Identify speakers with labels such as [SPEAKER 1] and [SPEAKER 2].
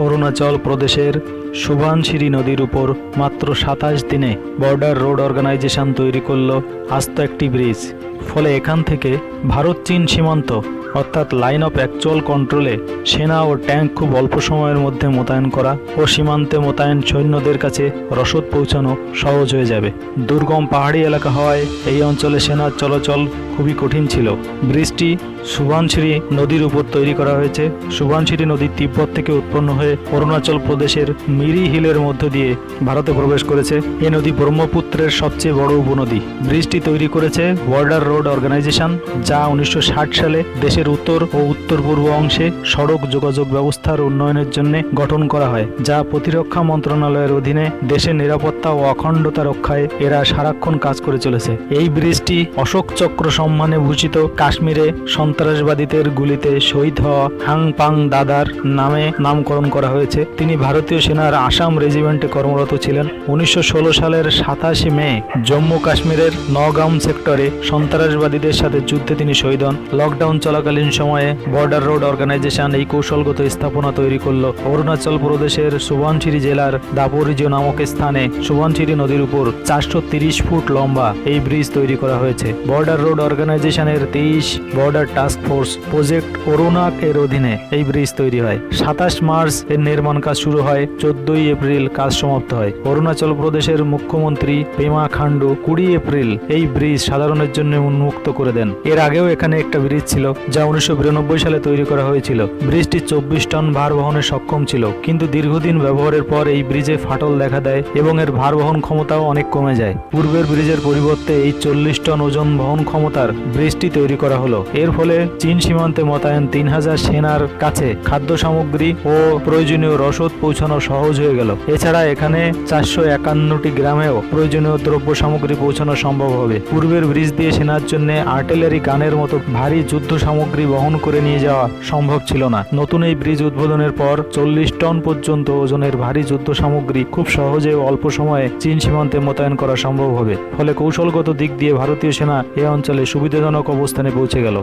[SPEAKER 1] অরুণাচল প্রদেশের সুবানশিরি নদীর উপর মাত্র ২৭ দিনে বর্ডার রোড অর্গানাইজেশন তৈরি করল আস্ত একটি ব্রিজ। ফলে এখান থেকে ভারত চীন সীমান্ত অর্থাৎ লাইন অফ অ্যাকচুয়াল কন্ট্রোলে সেনা ও ট্যাঙ্ক খুব অল্প সময়ের মধ্যে মোতায়েন করা ও সীমান্তে মোতায়েন সৈন্যদের কাছে রসদ পৌঁছানো সহজ হয়ে যাবে। দুর্গম পাহাড়ি এলাকা হওয়ায় এই অঞ্চলে সেনার চলাচল খুবই কঠিন ছিল। ব্রিজটি সুবানশিরি নদীর উপর তৈরি করা হয়েছে। সুবানশিরি নদী তিব্বত থেকে উৎপন্ন হয়ে অরুণাচল প্রদেশের মিরি হিলের মধ্য দিয়ে ভারতে প্রবেশ করেছে। এ নদী ব্রহ্মপুত্রের সবচেয়ে বড় উপনদী। ব্রিজটি তৈরি করেছে বর্ডার রোড অর্গানাইজেশন, যা 1960 সালে দেশের উত্তর ও উত্তর পূর্ব অংশে সড়ক যোগাযোগ ব্যবস্থার উন্নয়নের জন্য গঠন করা হয়, যা প্রতিরক্ষা মন্ত্রণালয়ের অধীনে দেশের নিরাপত্তা ও অখণ্ডতা রক্ষায় এরা সারাক্ষণ কাজ করে চলেছে। এই ব্রিজটি অশোক চক্র সম্মানে ভূষিত কাশ্মীরে সন্ত্রাসবাদীদের গুলিতে শহীদ হওয়া হাং পাং দাদার নামে নামকরণ করা হয়েছে। তিনি ভারতীয় সেনার আসাম রেজিমেন্টে কর্মরত ছিলেন। 1916 সালের 27 মে জম্মু কাশ্মীরের নওগাম সেক্টরে সন্ত্রাসবাদীদের সাথে যুদ্ধে তিনি শহীদ হন। লকডাউন চলাকালীন সময়ে বর্ডার রোড অর্গানাইজেশন এই কৌশলগত স্থাপনা তৈরি করল। অরুণাচল প্রদেশের সুবানশিরি জেলার দাপোরিজো নামক স্থানে সুবানশিরি নদীর উপর 430 ফুট লম্বা এই ব্রিজ তৈরি করা হয়েছে। বর্ডার রোড অর্গানাইজেশনের 23 বর্ডার টাস্ক ফোর্স প্রজেক্ট অরুণাক এর অধীনে এই ব্রিজ তৈরি হয়। 27 মার্চ এর নির্মাণ কাজ শুরু হয়, 14 এপ্রিল কাজ সমাপ্ত হয়। অরুণাচল প্রদেশের মুখ্যমন্ত্রী পেমা খান্ডু 20 এপ্রিল এই ব্রিজ সাধারণের জন্য উন্মুক্ত করে দেন। এর আগেও এখানে একটা ব্রিজ ছিল, যা 1992 সালে তৈরি করা হয়েছিল। ব্রিজটি 24 টন ভার বহনে সক্ষম ছিল, কিন্তু দীর্ঘদিন ব্যবহারের পর এই ব্রিজে ফাটল দেখা দেয় এবং এর ভার বহন ক্ষমতাও অনেক কমে যায়। পূর্বের ব্রিজের পরিবর্তে এই 40 টন ওজন বহন ক্ষমতার ব্রিজটি তৈরি করা হলো। এর ফলে চীন সীমান্তে মোতায়েন 3000 সেনার কাছে খাদ্য সামগ্রী ও প্রয়োজনীয় রসদ পৌঁছানো সহজ হয়ে গেল। এছাড়া এখানে 451টি গ্রামেও প্রয়োজনীয় দ্রব্য সামগ্রী পৌঁছানো সম্ভব হবে। পূর্বের ব্রিজ দিয়ে সেনার জন্য আর্টিলারি গানের মতো ভারী যুদ্ধ সামগ্রী বহন করে নিয়ে যাওয়া সম্ভব ছিল না। নতুন এই ব্রিজ উদ্বোধনের পর 40 টন পর্যন্ত ওজনের ভারী যুদ্ধ সামগ্রী খুব সহজে ও অল্প সময়ে চীন সীমান্তে মোতায়েন করা সম্ভব হবে। ফলে কৌশলগত দিক দিয়ে ভারতীয় সেনা এ অঞ্চলে সুবিধাজনক অবস্থানে পৌঁছে গেল।